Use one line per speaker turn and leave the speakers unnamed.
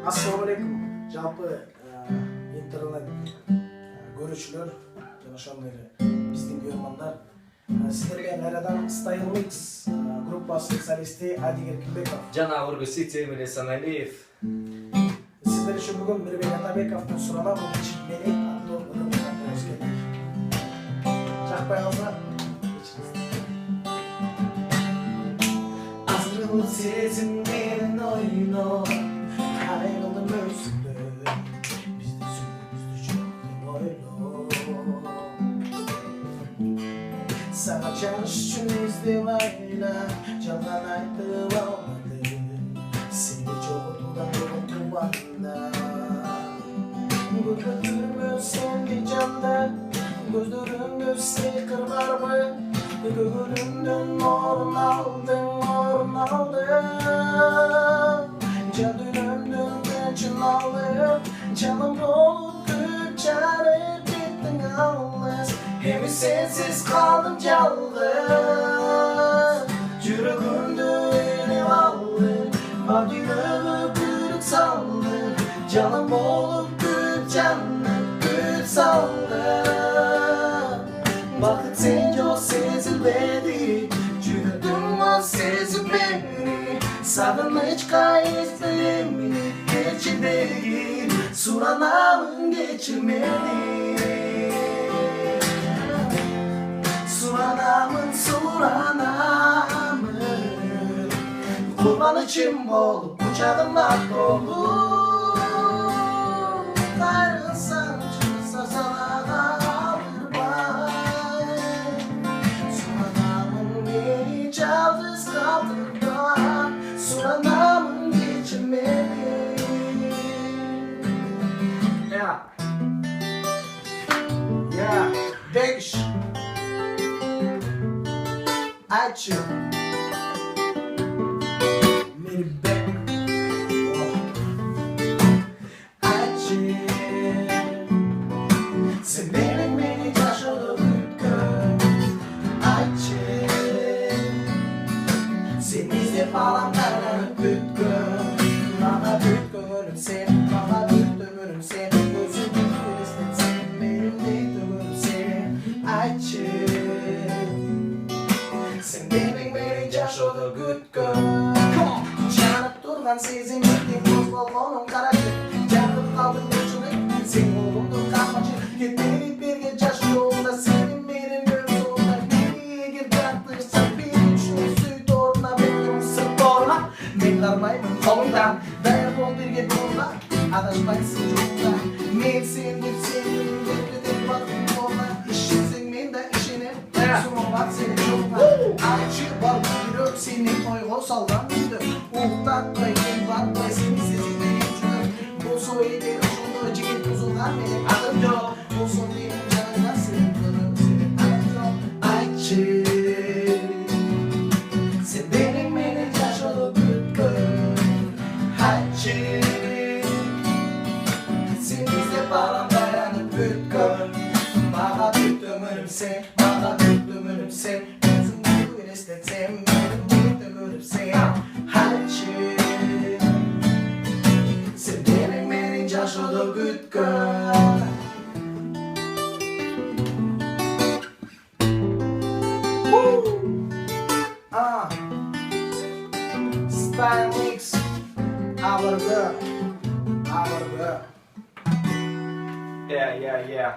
Assalamualaikum. Жалпы интернет көрүүчүлөр жана ошондой эле биздин көрөрмандар. Сиздерге кайрадан Style Mix группасынын солисти Атабеков
жана ургуси Темир Саналиев.
Сиздер үчүн бүгүн Мирбек Атабековдун сурана мени аттуу ырымдарын көрүбүз келди. Жакпай калса азыркы сезим менен ойно айрылдым өзүмдө бизди сүйүүбүздү жок ойло сага чагыш үчүн издеп айла жалган айтып алмадым сени жоготуудан корктубанда көзгөрмө сенди жанда көздөрүңдө сыйкыр барбы көңүлүмдөн орун алдың жан дүйнөмдөн чын алып жаным болуп күп жарып кеттиң алыс эми сенсиз калдым жалгыз жүрөгүмдү ээлеп алдың бар дүйнөгө күлүк салдың жаным болуп күп жанып күп салдың бакыт сен жок сезилбеди жүрөгүм ал сезип мени сагынычка эстелеми кечирдеги суранамын кечир мени суранамын курбанычым болуп кучагымда толуп кайрылсаң чыгса салага алдырбай суранамын мени жалгыз калтырба суранамын кечир мени Бегиш айтчы Мирбек айтчы сен мени жашоодо күткөн айтчы сен издеп алам кайранып күткөн мага бүткөнүм сен мага бүттөгөнүм сен өзүңдү элестетсең менимдей төгөнүм сен айтчы сен мени жашоодо күткөн жанып турган сезимдин козголгонун карачы жанып калдың өчүрүп сен колумду камачы кетпей бирге жашоодо сени менен өмүрүмдө эгер жатырсаң бир үчүн сүйт ордуна беттим сырт ордуна мен кармаймын колуңдан даяр бол бирге турган адашпайсың жолда мен сен деп бактым жолда ишенсең мен да ишенем сунуңат сени жолга айтчы бар жүрөк сени ойго салган үйдө уктатпай мен батпай сени сезилбеген жүрөк болсо эгер ошондо жигит бузулган менен акым жок болсо менин жанымда сен акым жок айтчы сен мени жашоодо күткөн айтчы сен издеп алам кайранып бүткөн мага бүт өмүрүм сен мага бүт өмүрүм сен өзүңдү элестетсем менимдей төгөнүм сен айтчы сен мени жашоодо күткөн Style Mix our girl
Yeah.